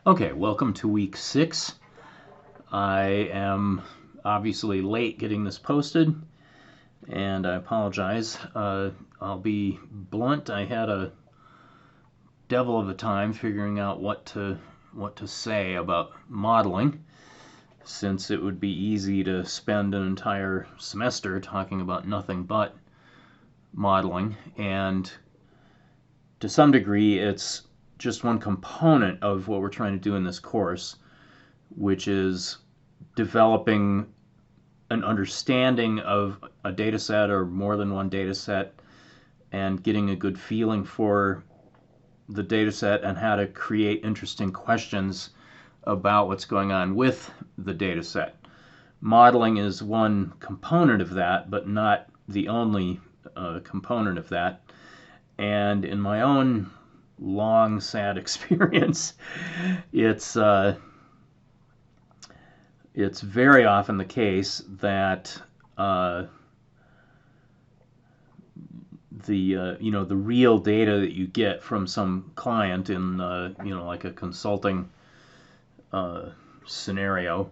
Okay, welcome to week 6. I am obviously late getting this posted, and I apologize. I'll be blunt. I had a devil of a time figuring out what to say about modeling, since it would be easy to spend an entire semester talking about nothing but modeling, and to some degree it's just one component of what we're trying to do in this course, which is developing an understanding of a data set or more than one data set and getting a good feeling for the data set and how to create interesting questions about what's going on with the data set. Modeling is one component of that, but not the only component of that. And in my own long, sad experience, it's very often the case that the real data that you get from some client in like a consulting scenario,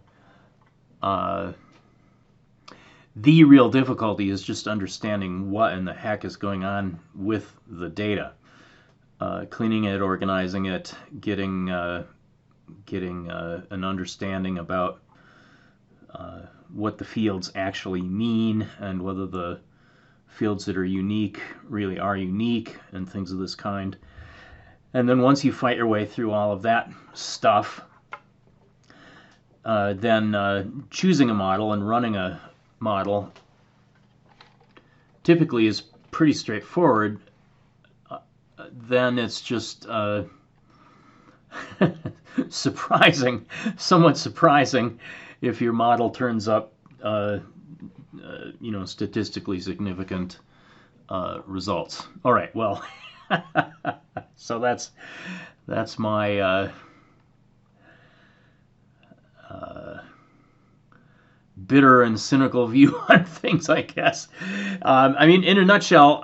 the real difficulty is just understanding what in the heck is going on with the data, cleaning it, organizing it, getting an understanding about what the fields actually mean and whether the fields that are unique really are unique and things of this kind. And then once you fight your way through all of that stuff, then choosing a model and running a model typically is pretty straightforward. Then it's just somewhat surprising if your model turns up statistically significant results. All right, well, so that's my bitter and cynical view on things, I guess. I mean, in a nutshell,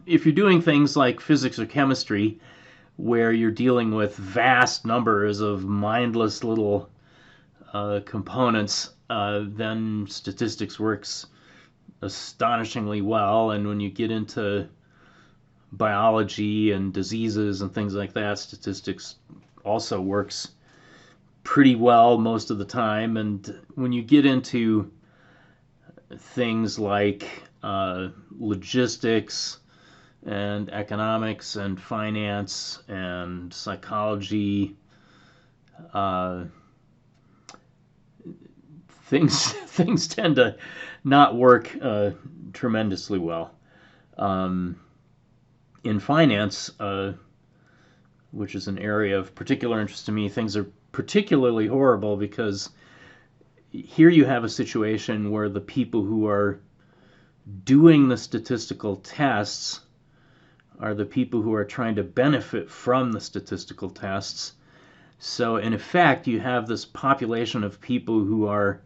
if you're doing things like physics or chemistry, where you're dealing with vast numbers of mindless little components, then statistics works astonishingly well. And when you get into biology and diseases and things like that, statistics also works pretty well most of the time. And when you get into things like logistics and economics and finance and psychology, things tend to not work tremendously well. In finance, which is an area of particular interest to me, things are particularly horrible because here you have a situation where the people who are doing the statistical tests are the people who are trying to benefit from the statistical tests. So in effect, you have this population of people who are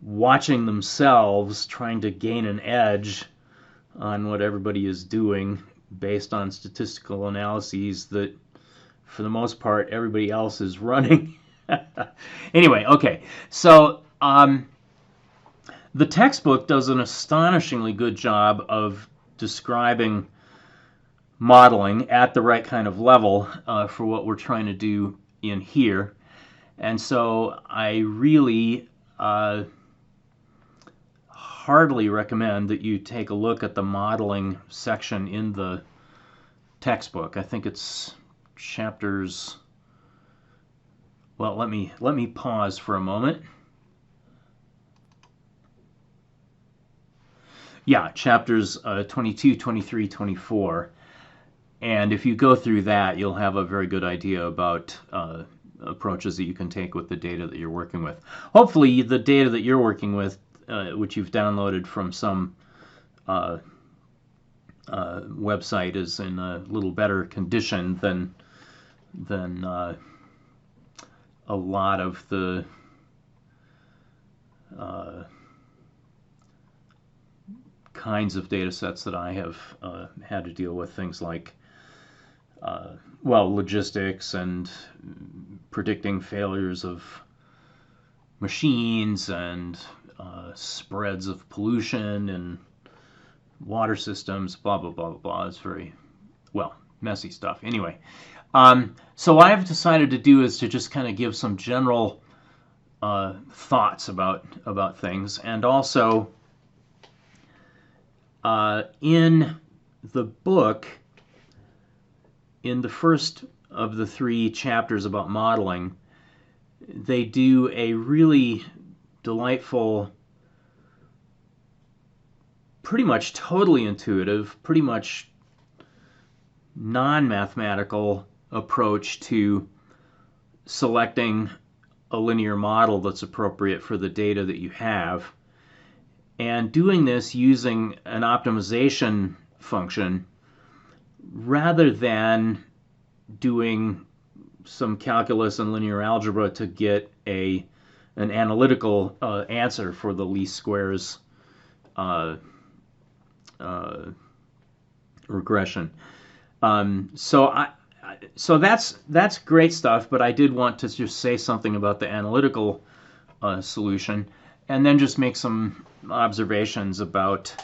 watching themselves trying to gain an edge on what everybody is doing based on statistical analyses that, for the most part, everybody else is running. Anyway, okay, so the textbook does an astonishingly good job of describing modeling at the right kind of level for what we're trying to do in here. And so I really heartily recommend that you take a look at the modeling section in the textbook. I think it's chapters. Well, let me pause for a moment. Yeah, chapters 22, 23, 24. And if you go through that, you'll have a very good idea about approaches that you can take with the data that you're working with. Hopefully, the data that you're working with, which you've downloaded from some website, is in a little better condition than a lot of the kinds of data sets that I have had to deal with, things like logistics and predicting failures of machines and spreads of pollution and water systems, blah, blah, blah, blah, blah. It's very, well, messy stuff. Anyway, so what I've decided to do is to just kind of give some general thoughts about things, and also in the book, in the first of the 3 chapters about modeling, they do a really delightful, pretty much totally intuitive, pretty much non-mathematical approach to selecting a linear model that's appropriate for the data that you have, and doing this using an optimization function rather than doing some calculus and linear algebra to get an analytical answer for the least squares regression. So that's great stuff, but I did want to just say something about the analytical solution, and then just make some observations about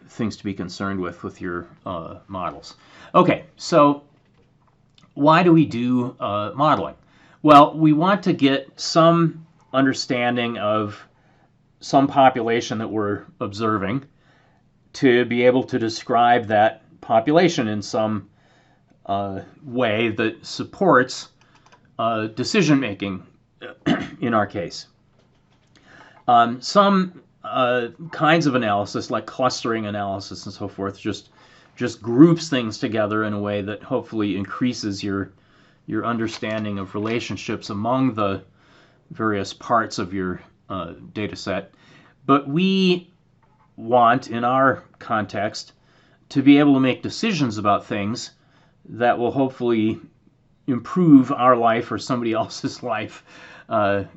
things to be concerned with your models. Okay, so why do we do modeling? Well, we want to get some understanding of some population that we're observing to be able to describe that population in some way that supports decision making in our case. Some kinds of analysis, like clustering analysis and so forth, just groups things together in a way that hopefully increases your understanding of relationships among the various parts of your data set. But we want, in our context, to be able to make decisions about things that will hopefully improve our life or somebody else's life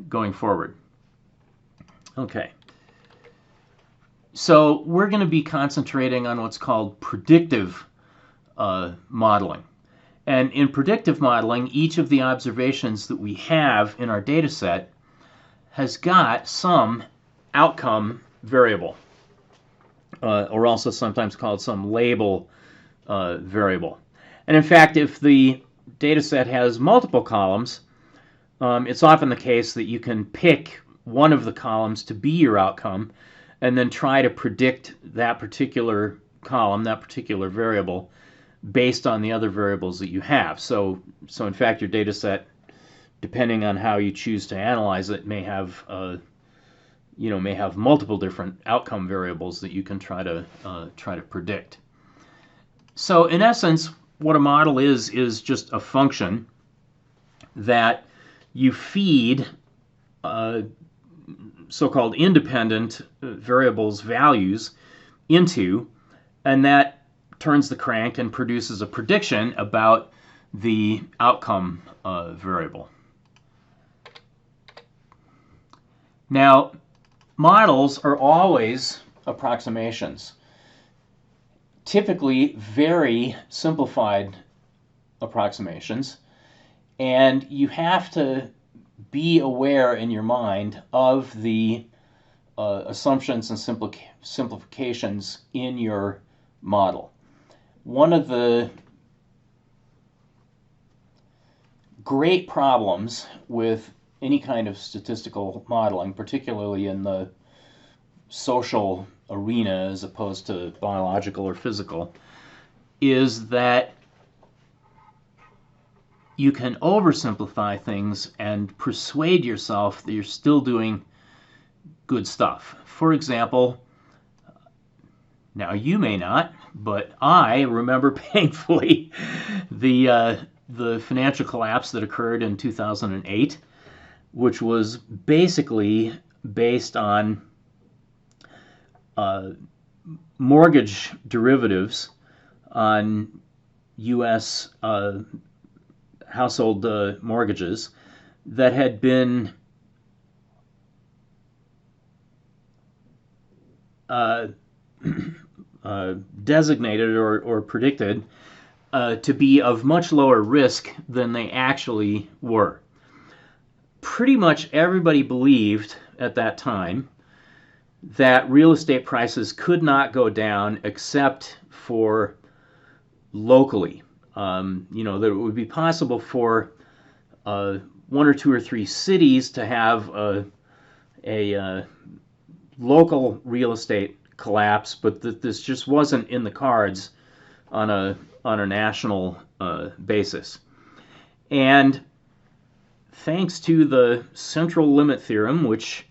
going forward. Okay. So we're going to be concentrating on what's called predictive modeling. And in predictive modeling, each of the observations that we have in our data set has got some outcome variable, or also sometimes called some label variable. And in fact, if the data set has multiple columns, it's often the case that you can pick one of the columns to be your outcome and then try to predict that particular column, that particular variable, based on the other variables that you have. So in fact, your data set, depending on how you choose to analyze it, may have multiple different outcome variables that you can try to predict. So in essence, what a model is just a function that you feed so-called independent variables values into, and that turns the crank and produces a prediction about the outcome variable. Now, models are always approximations, typically very simplified approximations, and you have to be aware in your mind of the assumptions and simplifications in your model. One of the great problems with any kind of statistical modeling, particularly in the social arena as opposed to biological or physical, is that you can oversimplify things and persuade yourself that you're still doing good stuff. For example, now you may not, but I remember painfully the financial collapse that occurred in 2008, which was basically based on mortgage derivatives on U.S. household mortgages that had been designated or predicted to be of much lower risk than they actually were. Pretty much everybody believed at that time that real estate prices could not go down except for locally. That it would be possible for one or two or three cities to have a local real estate collapse, but that this just wasn't in the cards on a national basis. And thanks to the central limit theorem, which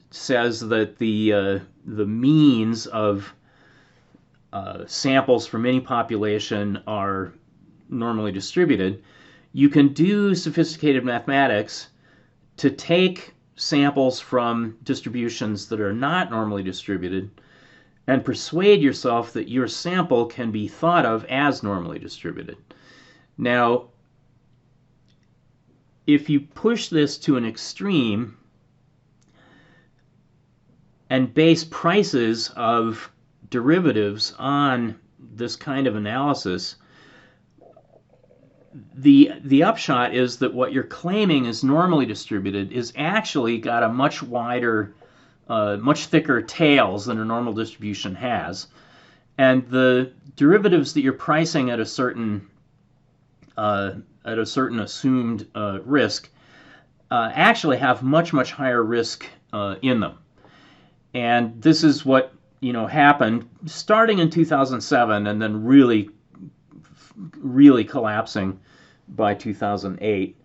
says that the means of samples from any population are normally distributed, you can do sophisticated mathematics to take samples from distributions that are not normally distributed and persuade yourself that your sample can be thought of as normally distributed. Now, if you push this to an extreme and base prices of derivatives on this kind of analysis, the upshot is that what you're claiming is normally distributed is actually got a much wider, much thicker tails than a normal distribution has. And the derivatives that you're pricing at a certain assumed risk actually have much higher risk in them. And this is what happened starting in 2007 and then really collapsing by 2008,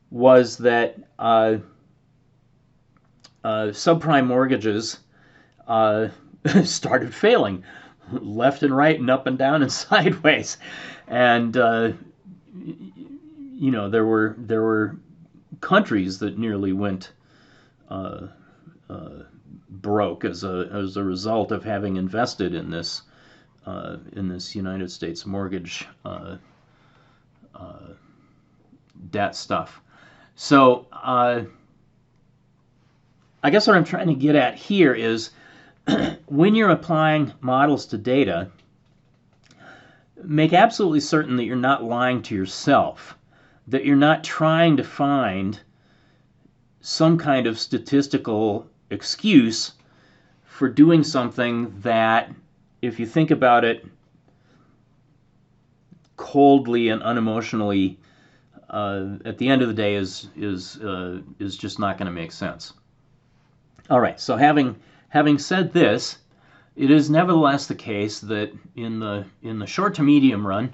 was that subprime mortgages started failing left and right and up and down and sideways. And there were countries that nearly went broke as a result of having invested in this United States mortgage debt stuff. So I guess what I'm trying to get at here is when you're applying models to data, make absolutely certain that you're not lying to yourself, that you're not trying to find some kind of statistical excuse for doing something that, if you think about it coldly and unemotionally, at the end of the day is just not going to make sense. All right. So having said this, it is nevertheless the case that in the short to medium run,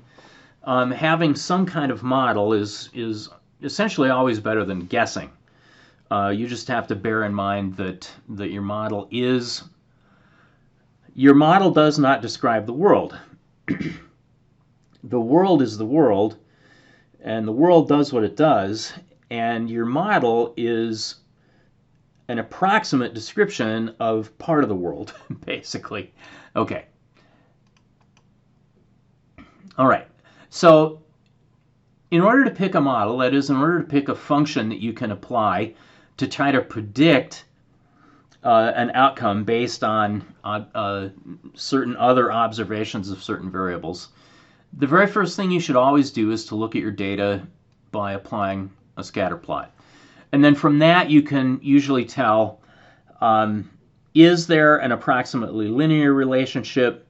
having some kind of model is essentially always better than guessing. You just have to bear in mind that your model does not describe the world. The world is the world, and the world does what it does, and your model is an approximate description of part of the world, basically. Okay. All right. So in order to pick a model, that is, in order to pick a function that you can apply to try to predict an outcome based on certain other observations of certain variables, the very first thing you should always do is to look at your data by applying a scatter plot. And then from that, you can usually tell, is there an approximately linear relationship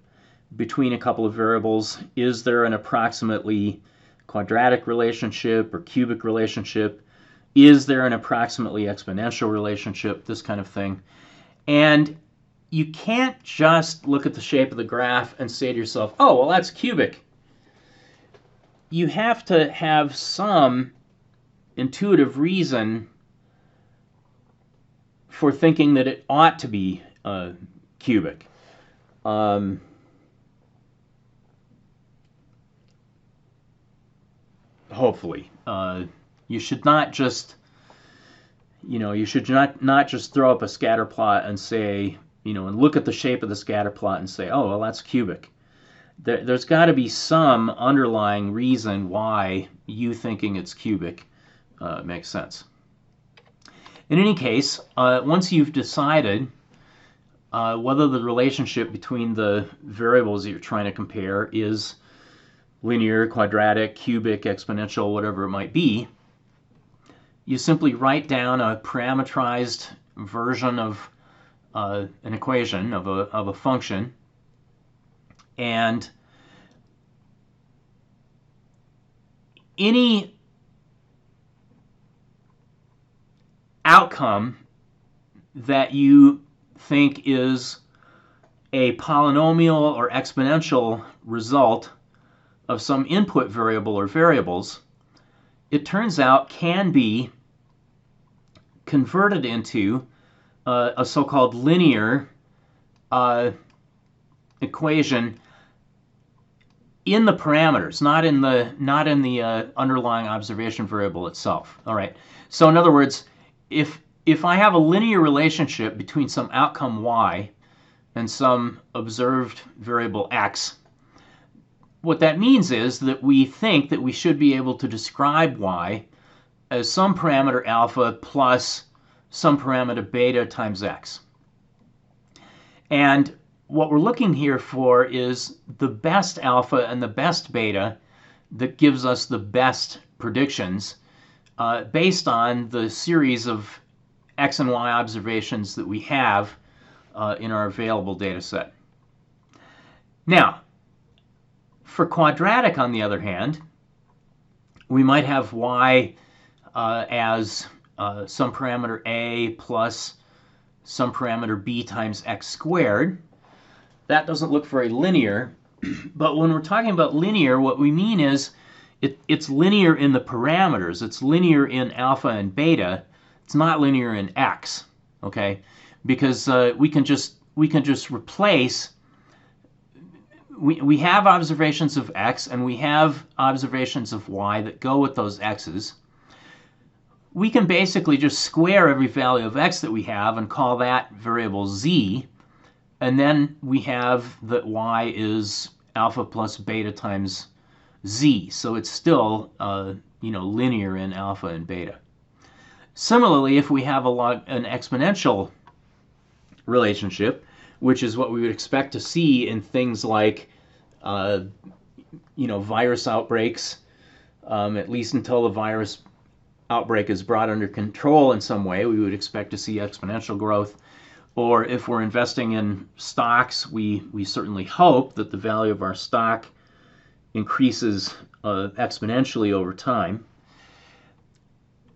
between a couple of variables? Is there an approximately quadratic relationship or cubic relationship? Is there an approximately exponential relationship? This kind of thing. And you can't just look at the shape of the graph and say to yourself, oh, well, that's cubic. You have to have some intuitive reason for thinking that it ought to be cubic. Hopefully. You should not just, you should not just throw up a scatter plot and say, and look at the shape of the scatter plot and say, oh, well, that's cubic. There's got to be some underlying reason why you thinking it's cubic makes sense. In any case, once you've decided whether the relationship between the variables that you're trying to compare is linear, quadratic, cubic, exponential, whatever it might be, you simply write down a parameterized version of an equation, of a function, and any outcome that you think is a polynomial or exponential result of some input variable or variables, it turns out can be converted into a so-called linear equation in the parameters, not in the underlying observation variable itself. All right. So in other words, if I have a linear relationship between some outcome y and some observed variable x, what that means is that we think that we should be able to describe y as some parameter alpha plus some parameter beta times x. And what we're looking here for is the best alpha and the best beta that gives us the best predictions based on the series of x and y observations that we have in our available data set. Now, for quadratic, on the other hand, we might have y as some parameter a plus some parameter b times x squared. That doesn't look very linear, but when we're talking about linear, what we mean is it's linear in the parameters. It's linear in alpha and beta. It's not linear in x, okay? Because we can just replace. We have observations of x and we have observations of y that go with those x's. We can basically just square every value of x that we have and call that variable z, and then we have that y is alpha plus beta times z, so it's still linear in alpha and beta. Similarly, if we have an exponential relationship, which is what we would expect to see in things like virus outbreaks, at least until the virus outbreak is brought under control in some way, we would expect to see exponential growth. Or if we're investing in stocks, we certainly hope that the value of our stock increases exponentially over time.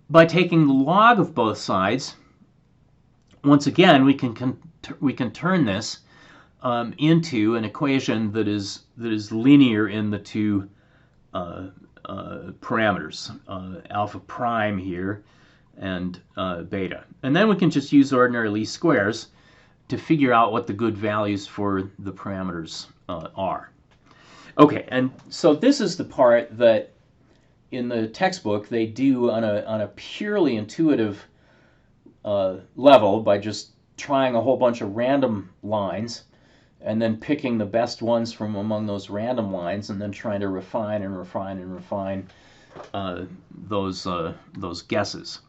By taking the log of both sides, once again, we can turn this into an equation that is linear in the two parameters, alpha prime here and beta. And then we can just use ordinary least squares to figure out what the good values for the parameters are. Okay, and so this is the part that in the textbook they do on a purely intuitive level by just trying a whole bunch of random lines and then picking the best ones from among those random lines and then trying to refine and refine and refine those guesses.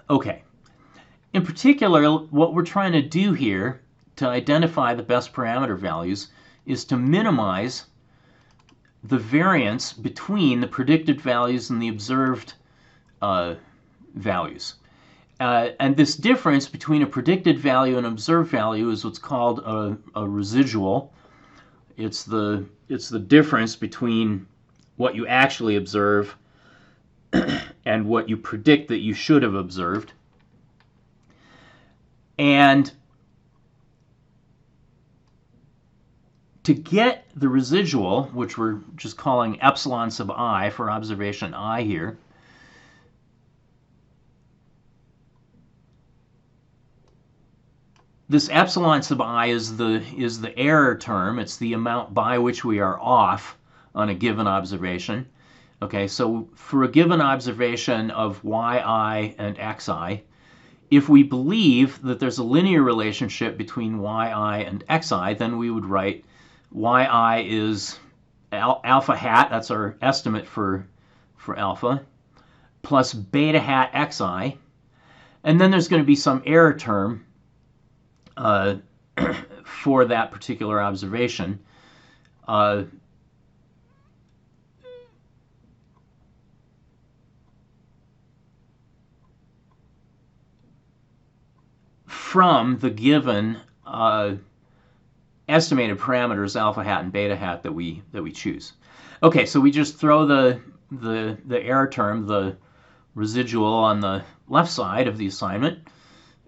Okay. In particular, what we're trying to do here to identify the best parameter values is to minimize the variance between the predicted values and the observed values. And this difference between a predicted value and observed value is what's called a residual. It's the difference between what you actually observe and what you predict that you should have observed. And to get the residual, which we're just calling epsilon sub I for observation I here, this epsilon sub I is the error term. It's the amount by which we are off on a given observation. Okay, so for a given observation of yi and xi, if we believe that there's a linear relationship between yi and xi, then we would write yi is alpha hat, that's our estimate for alpha, plus beta hat xi, and then there's going to be some error term for that particular observation. From the given estimated parameters alpha hat and beta hat that we choose. Okay, so we just throw the error term, the residual, on the left side of the assignment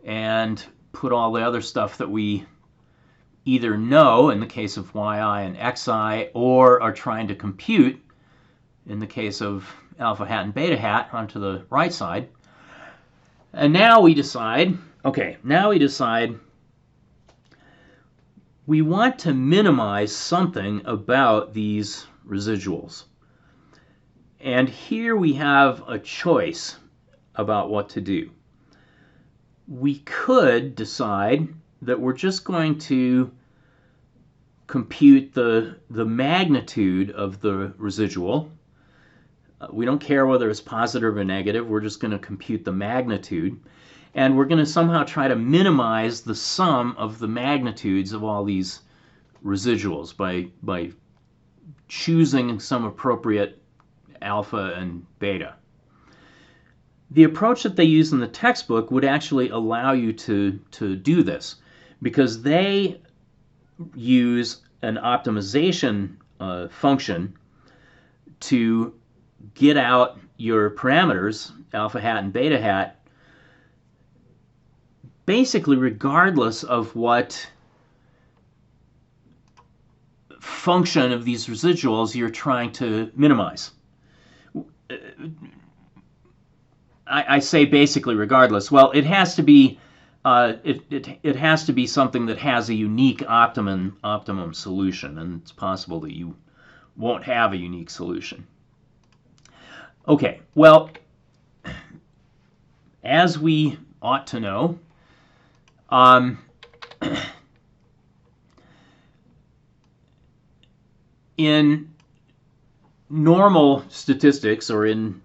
and put all the other stuff that we either know in the case of yi and xi, or are trying to compute in the case of alpha hat and beta hat onto the right side. And now we decide, okay, we want to minimize something about these residuals. And here we have a choice about what to do. We could decide that we're just going to compute the magnitude of the residual. We don't care whether it's positive or negative. We're just going to compute the magnitude. And we're going to somehow try to minimize the sum of the magnitudes of all these residuals by choosing some appropriate alpha and beta. The approach that they use in the textbook would actually allow you to do this, because they use an optimization function to get out your parameters, alpha hat and beta hat, basically regardless of what function of these residuals you're trying to minimize. I say basically regardless. Well, it has to be it has to be something that has a unique optimum solution, and it's possible that you won't have a unique solution. Okay, well, as we ought to know, in normal statistics, or in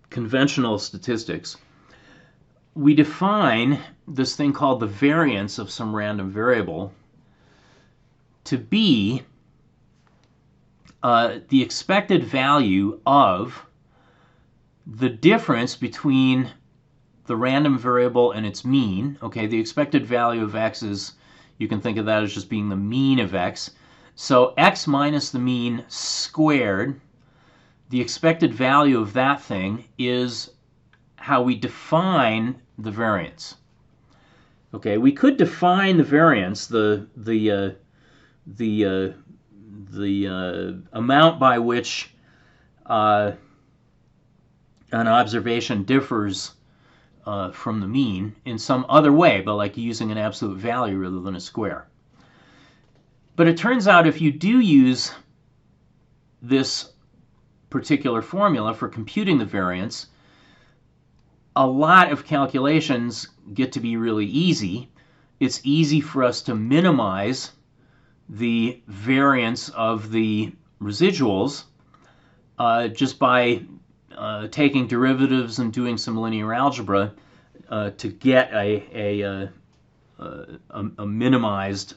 conventional statistics, we define this thing called the variance of some random variable to be the expected value of the difference between the random variable and its mean. Okay, the expected value of x is, you can think of that as just being the mean of x. So x minus the mean squared, the expected value of that thing is how we define the variance. Okay, we could define the variance, the amount by which an observation differs from the mean, in some other way, but like using an absolute value rather than a square. But it turns out if you do use this particular formula for computing the variance, a lot of calculations get to be really easy. It's easy for us to minimize the variance of the residuals just by taking derivatives and doing some linear algebra to get a minimized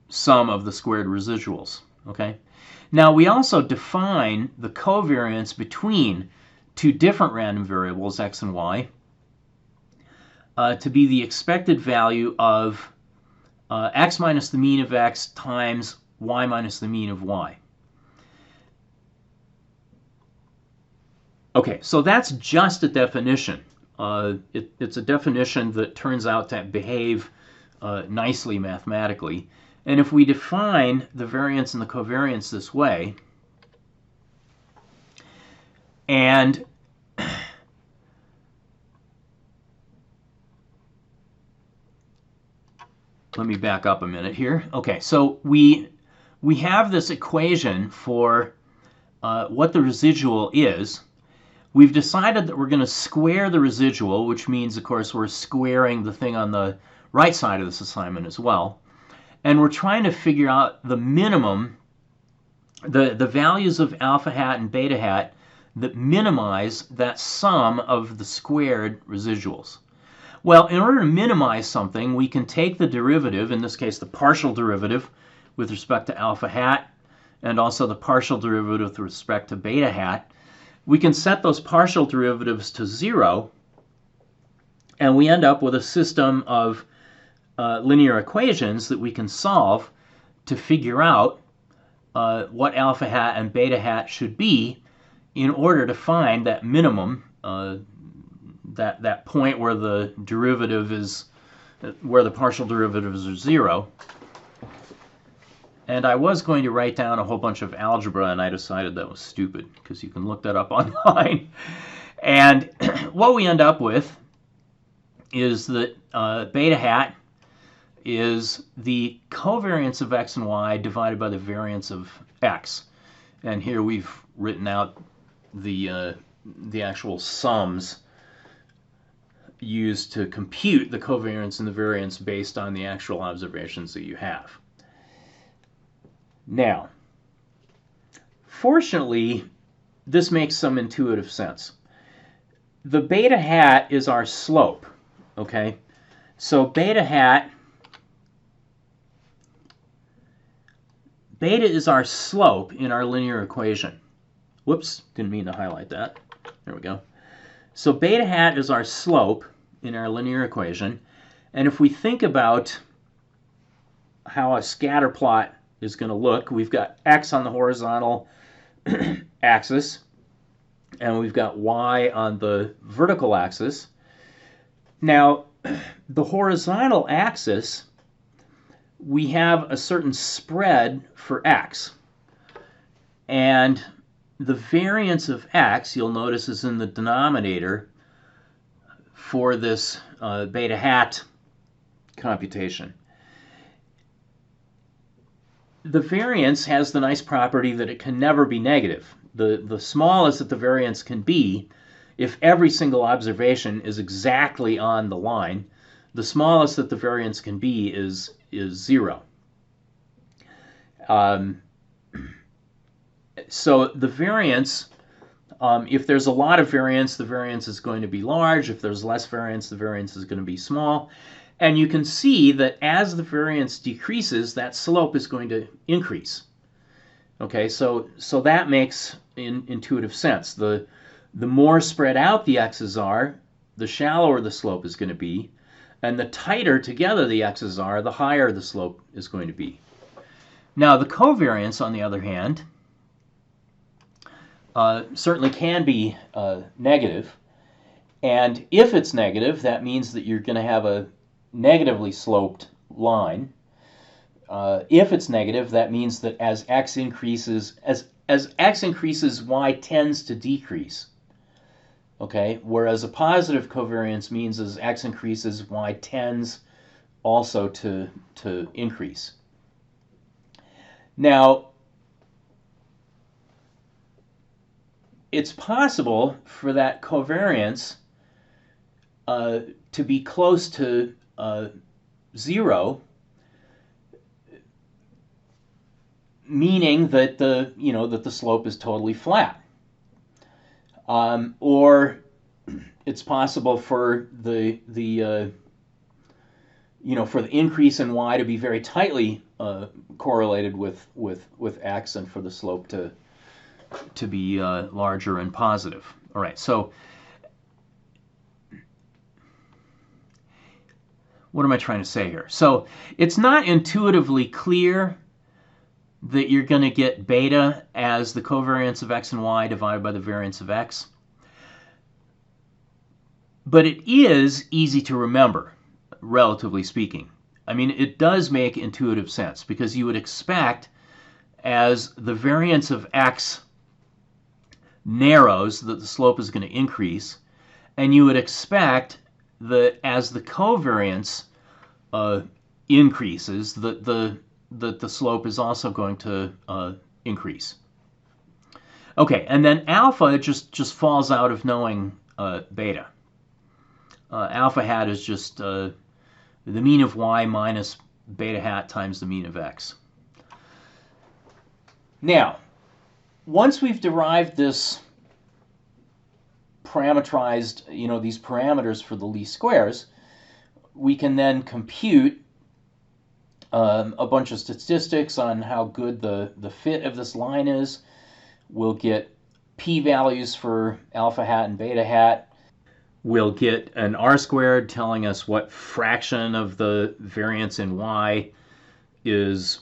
sum of the squared residuals. Okay. Now we also define the covariance between two different random variables, x and y, to be the expected value of x minus the mean of x times y minus the mean of y. Okay, so that's just a definition. It's a definition that turns out to behave nicely mathematically. And if we define the variance and the covariance this way, and let me back up a minute here. Okay, so we have this equation for what the residual is. We've decided that we're going to square the residual, which means, of course, we're squaring the thing on the right side of this assignment as well. And we're trying to figure out the minimum, the values of alpha hat and beta hat that minimize that sum of the squared residuals. Well, in order to minimize something, we can take the derivative, in this case the partial derivative with respect to alpha hat, and also the partial derivative with respect to beta hat. We can set those partial derivatives to 0, and we end up with a system of linear equations that we can solve to figure out what alpha hat and beta hat should be in order to find that minimum, that point where the derivative is, where the partial derivatives are 0. And I was going to write down a whole bunch of algebra, and I decided that was stupid, because you can look that up online. And what we end up with is that beta hat is the covariance of x and y divided by the variance of x. And here we've written out the actual sums used to compute the covariance and the variance based on the actual observations that you have. Now, fortunately, this makes some intuitive sense. The beta hat is our slope, okay? So beta is our slope in our linear equation. Whoops, didn't mean to highlight that. There we go. So beta hat is our slope in our linear equation. And if we think about how a scatter plot is going to look, we've got x on the horizontal axis, and we've got y on the vertical axis. Now, the horizontal axis, we have a certain spread for x. And the variance of x, you'll notice, is in the denominator for this beta hat computation. The variance has the nice property that it can never be negative. The smallest that the variance can be, if every single observation is exactly on the line, the smallest that the variance can be is 0. So the variance, if there's a lot of variance, the variance is going to be large. If there's less variance, the variance is going to be small. And you can see that as the variance decreases, that slope is going to increase. Okay, so that makes intuitive sense. The more spread out the x's are, the shallower the slope is going to be. And the tighter together the x's are, the higher the slope is going to be. Now, the covariance, on the other hand, certainly can be negative. And if it's negative, that means that you're going to have a negatively sloped line. If it's negative, that means that as x increases, y tends to decrease. Okay, whereas a positive covariance means as x increases, y tends also to increase. Now, it's possible for that covariance to be close to 0, meaning that the slope is totally flat. Or it's possible for the increase in y to be very tightly correlated with x, and for the slope to be larger and positive. All right, so what am I trying to say here? So it's not intuitively clear that you're going to get beta as the covariance of x and y divided by the variance of x. But it is easy to remember, relatively speaking. I mean, it does make intuitive sense, because you would expect as the variance of x narrows that the slope is going to increase, and you would expect that as the covariance increases, that the slope is also going to increase. Okay, and then alpha just falls out of knowing beta. Alpha hat is just the mean of y minus beta hat times the mean of x. Now, once we've derived this parameterized, these parameters for the least squares, we can then compute a bunch of statistics on how good the fit of this line is. We'll get p-values for alpha hat and beta hat. We'll get an r-squared telling us what fraction of the variance in y is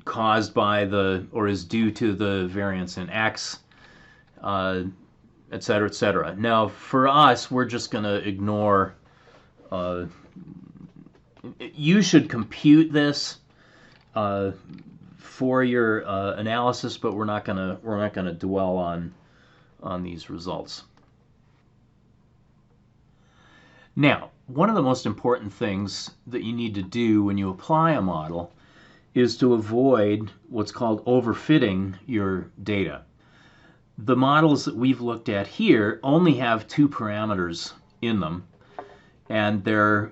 caused by or is due to the variance in x, et cetera, et cetera. Now, for us, we're just going to ignore. You should compute this for your analysis, but we're not gonna dwell on these results. Now, one of the most important things that you need to do when you apply a model is to avoid what's called overfitting your data. The models that we've looked at here only have 2 parameters in them, and they're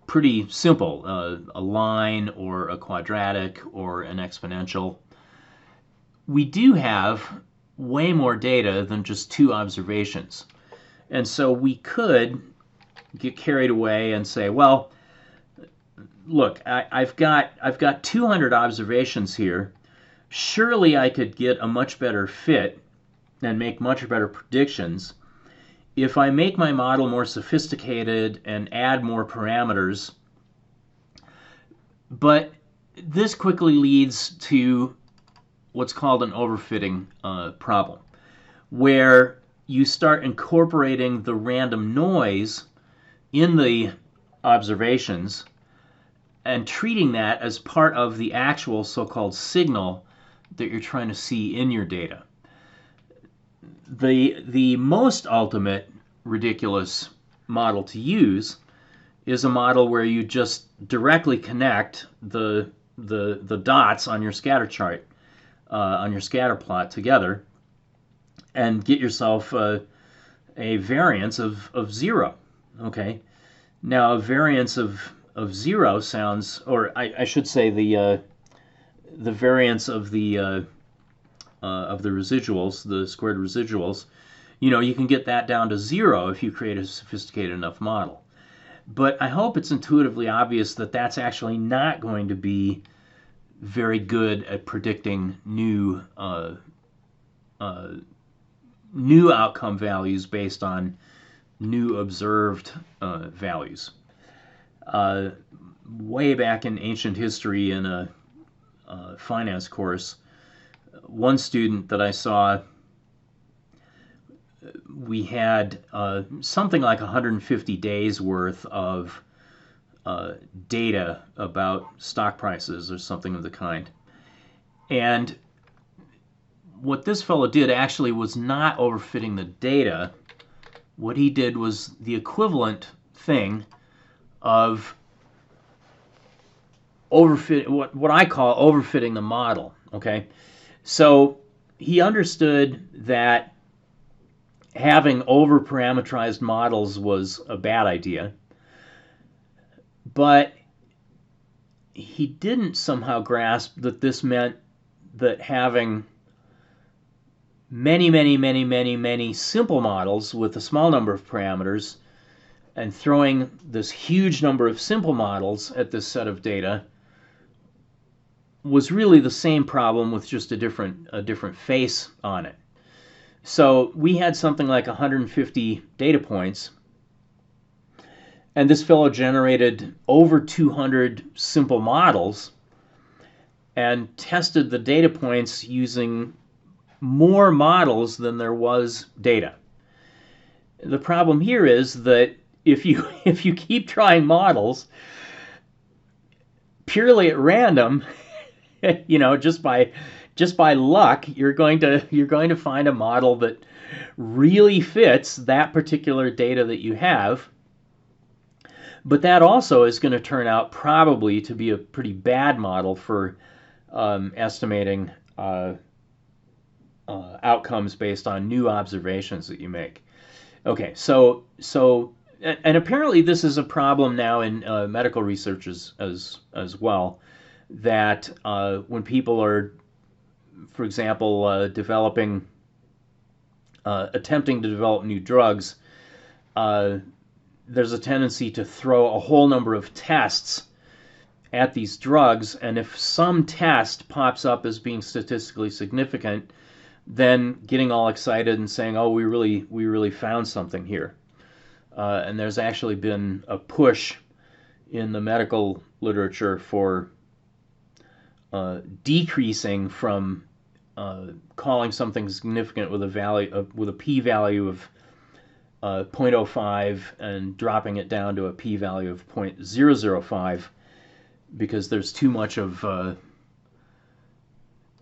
pretty simple, a line or a quadratic or an exponential. We do have way more data than just 2 observations. And so we could get carried away and say, well, look, I've got 200 observations here. Surely I could get a much better fit and make much better predictions if I make my model more sophisticated and add more parameters. But this quickly leads to what's called an overfitting problem, where you start incorporating the random noise in the observations and treating that as part of the actual so-called signal that you're trying to see in your data. The most ultimate ridiculous model to use is a model where you just directly connect the dots on your scatter chart, on your scatter plot together, and get yourself a variance of 0. Okay, now a variance of 0 sounds, or I should say the variance of the residuals, the squared residuals, you can get that down to 0 if you create a sophisticated enough model. But I hope it's intuitively obvious that that's actually not going to be very good at predicting new outcome values based on new observed values. Way back in ancient history in a finance course, one student that I saw, we had something like 150 days worth of data about stock prices or something of the kind. And what this fellow did actually was not overfitting the data. What he did was the equivalent thing of what I call overfitting the model. Okay, so he understood that having over-parameterized models was a bad idea, but he didn't somehow grasp that this meant that having many simple models with a small number of parameters and throwing this huge number of simple models at this set of data was really the same problem with just a different face on it. So we had something like 150 data points, and this fellow generated over 200 simple models and tested the data points using more models than there was data. The problem here is that if you keep trying models purely at random, just by luck, you're going to find a model that really fits that particular data that you have. But that also is going to turn out probably to be a pretty bad model for estimating outcomes based on new observations that you make. Okay, so and apparently this is a problem now in medical research as well, that when people are, for example, developing attempting to develop new drugs, there's a tendency to throw a whole number of tests at these drugs, and if some test pops up as being statistically significant, then getting all excited and saying, "Oh, we really found something here." And there's actually been a push in the medical literature for decreasing from calling something significant with a value with a p-value of 0.05 and dropping it down to a p-value of 0.005, because there's too much of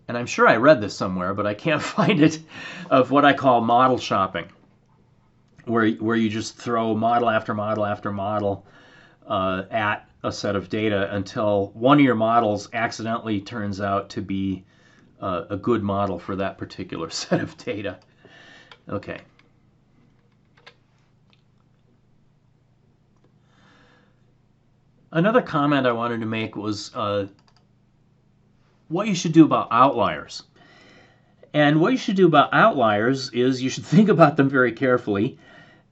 and I'm sure I read this somewhere, but I can't find it, of what I call model shopping, where you just throw model after model after model at a set of data until one of your models accidentally turns out to be a good model for that particular set of data. Okay. Another comment I wanted to make was what you should do about outliers. And what you should do about outliers is you should think about them very carefully,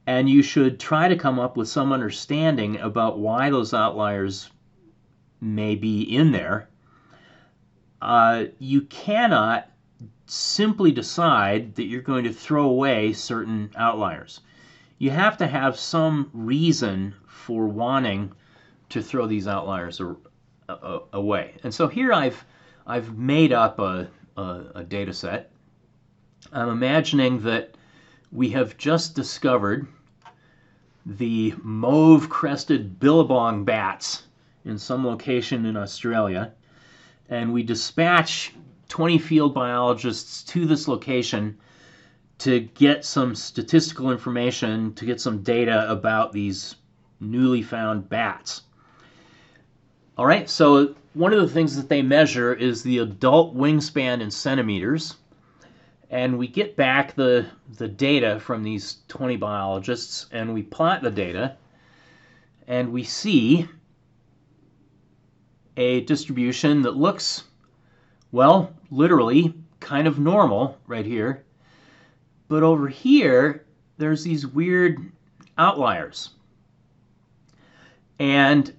and you should try to come up with some understanding about why those outliers may be in there. You cannot simply decide that you're going to throw away certain outliers. You have to have some reason for wanting to throw these outliers away. And so here I've made up a data set. I'm imagining that we have just discovered the mauve-crested billabong bats in some location in Australia, and we dispatch 20 field biologists to this location to get some statistical information, to get some data about these newly found bats. All right, so one of the things that they measure is the adult wingspan in centimeters, and we get back the data from these 20 biologists, and we plot the data, and we see a distribution that looks, well, literally kind of normal right here, but over here there's these weird outliers. And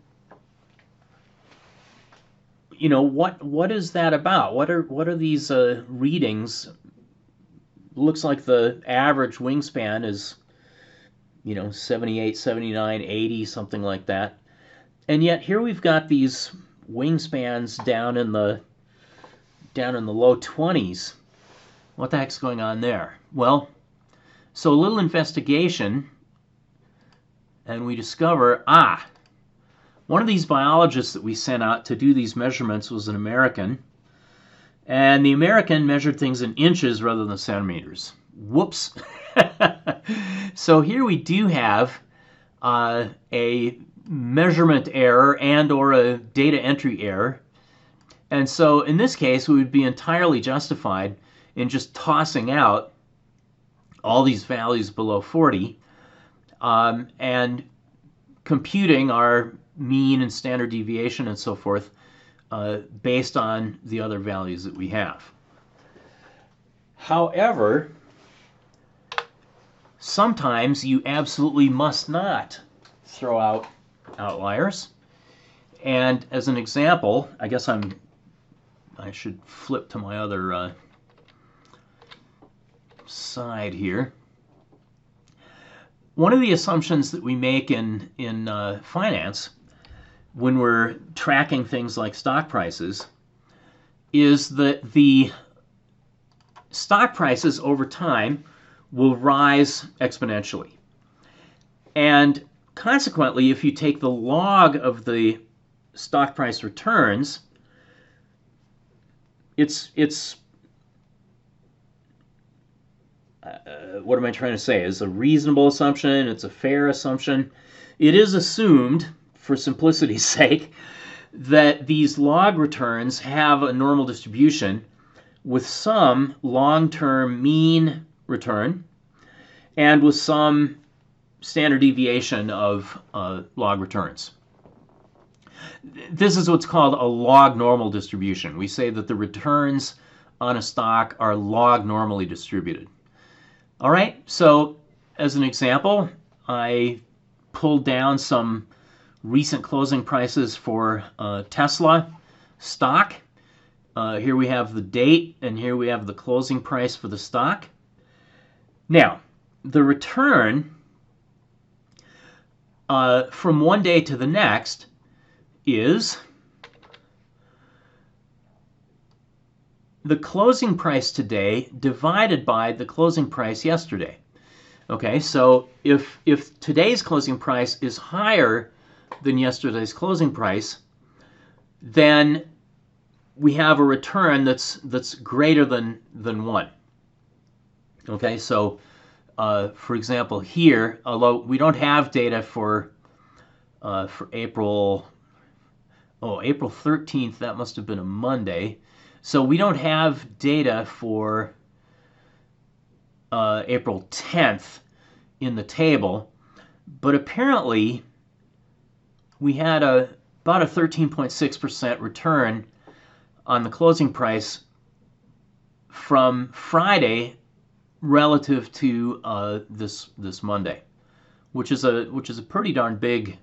you know, what is that about? What are these readings? Looks like the average wingspan is, you know, 78, 79, 80, something like that. And yet here we've got these wingspans down in the low 20s. What the heck's going on there? Well, so a little investigation, and we discover, one of these biologists that we sent out to do these measurements was an American, and the American measured things in inches rather than centimeters. Whoops. So here we do have a measurement error and or a data entry error. And so in this case, we would be entirely justified in just tossing out all these values below 40 and computing our mean and standard deviation and so forth based on the other values that we have. However, sometimes you absolutely must not throw out outliers. And as an example, I guess I should flip to my other side here. One of the assumptions that we make in finance when we're tracking things like stock prices is that the stock prices over time will rise exponentially. And consequently, if you take the log of the stock price returns, it's what am I trying to say? It's a reasonable assumption, it's a fair assumption. It is assumed, for simplicity's sake, that these log returns have a normal distribution with some long-term mean return and with some standard deviation of log returns. This is what's called a log normal distribution. We say that the returns on a stock are log normally distributed. All right, so as an example, I pulled down some recent closing prices for Tesla stock. Here we have the date, and here we have the closing price for the stock. Now, the return from one day to the next is the closing price today divided by the closing price yesterday. Okay, so if today's closing price is higher than yesterday's closing price, then we have a return that's greater than 1. Okay, so for example here, although we don't have data for April 13th, that must have been a Monday. So we don't have data for April 10th in the table, but apparently we had about a 13.6% return on the closing price from Friday relative to this Monday, which is a pretty darn big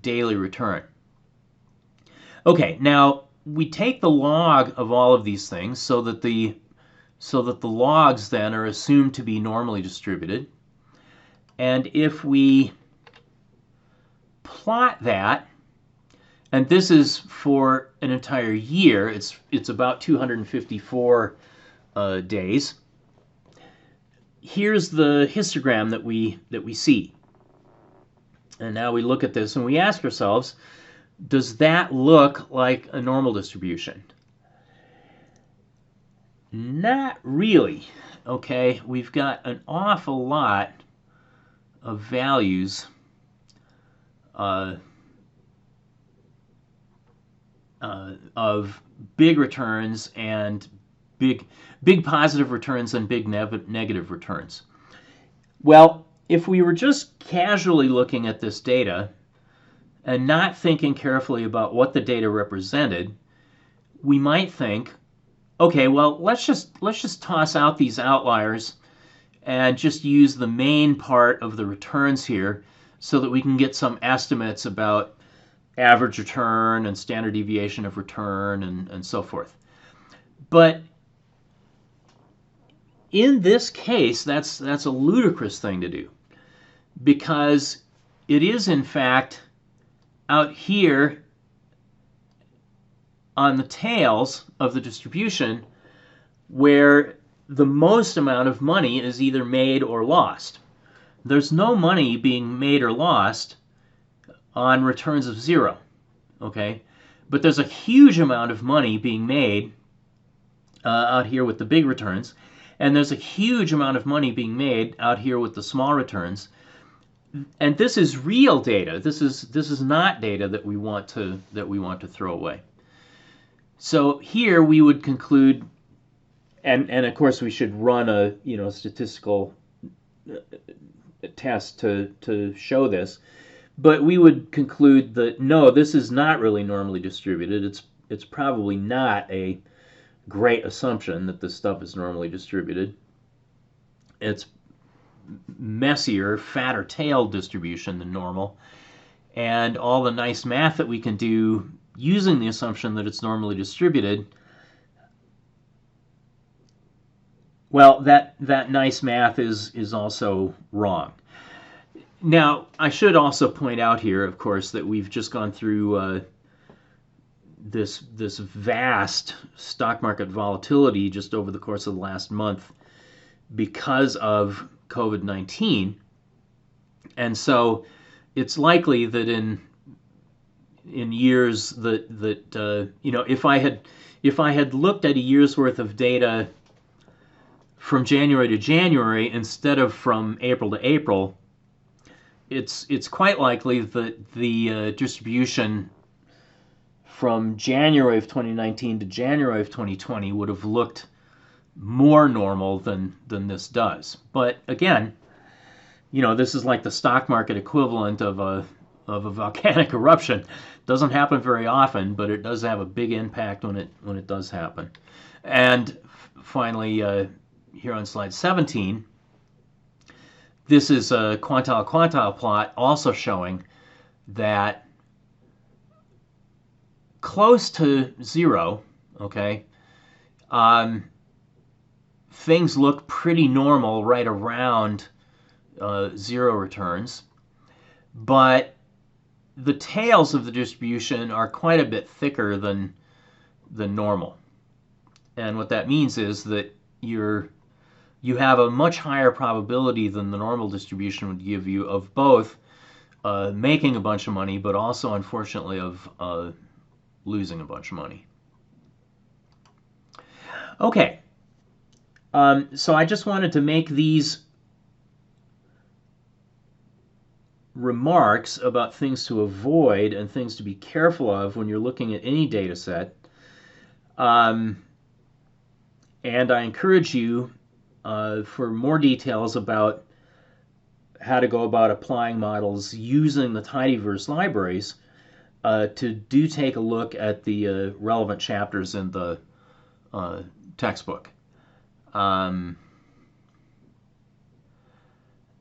daily return. Okay, now we take the log of all of these things so that the logs then are assumed to be normally distributed. And if we plot that, and this is for an entire year, it's about 254 days. Here's the histogram that we see. And now we look at this and we ask ourselves, does that look like a normal distribution? Not really. Okay, we've got an awful lot of values of big returns and big positive returns and big negative returns. Well, if we were just casually looking at this data and not thinking carefully about what the data represented, we might think, okay, well, let's just toss out these outliers and just use the main part of the returns here so that we can get some estimates about average return and standard deviation of return and so forth. But in this case, that's a ludicrous thing to do, because it is in fact out here on the tails of the distribution where the most amount of money is either made or lost. There's no money being made or lost on returns of 0, okay? But there's a huge amount of money being made out here with the big returns, and there's a huge amount of money being made out here with the small returns. And this is real data. This is not data that we want to throw away. So here we would conclude, and of course we should run a statistical test to show this, but we would conclude that no, this is not really normally distributed. It's probably not a great assumption that this stuff is normally distributed. It's messier, fatter tail distribution than normal, and all the nice math that we can do using the assumption that it's normally distributed, well, that nice math is also wrong. Now, I should also point out here, of course, that we've just gone through this vast stock market volatility just over the course of the last month because of COVID-19, and so it's likely that in years that if I had looked at a year's worth of data from January to January instead of from April to April, it's quite likely that the distribution from January of 2019 to January of 2020 would have looked more normal than this does. But again, this is like the stock market equivalent of a volcanic eruption. Doesn't happen very often, but it does have a big impact when it does happen. And finally, here on slide 17, this is a quantile plot also showing that close to 0, okay, things look pretty normal right around 0 returns, but the tails of the distribution are quite a bit thicker than normal. And what that means is that you have a much higher probability than the normal distribution would give you of both making a bunch of money, but also, unfortunately, of losing a bunch of money. Okay, so I just wanted to make these remarks about things to avoid and things to be careful of when you're looking at any data set. And I encourage you, for more details about how to go about applying models using the tidyverse libraries, to do take a look at the relevant chapters in the textbook. I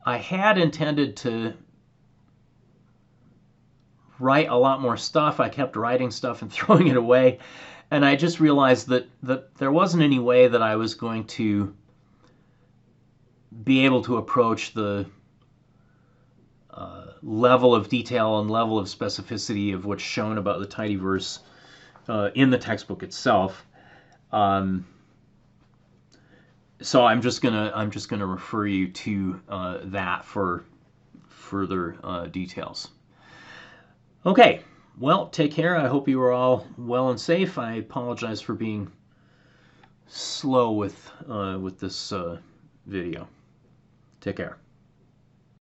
had intended to write a lot more stuff. I kept writing stuff and throwing it away, and I just realized that there wasn't any way that I was going to be able to approach the level of detail and level of specificity of what's shown about the tidyverse in the textbook itself. So I'm just gonna refer you to that for further details. Okay, well, take care. I hope you are all well and safe. I apologize for being slow with this video. Take care.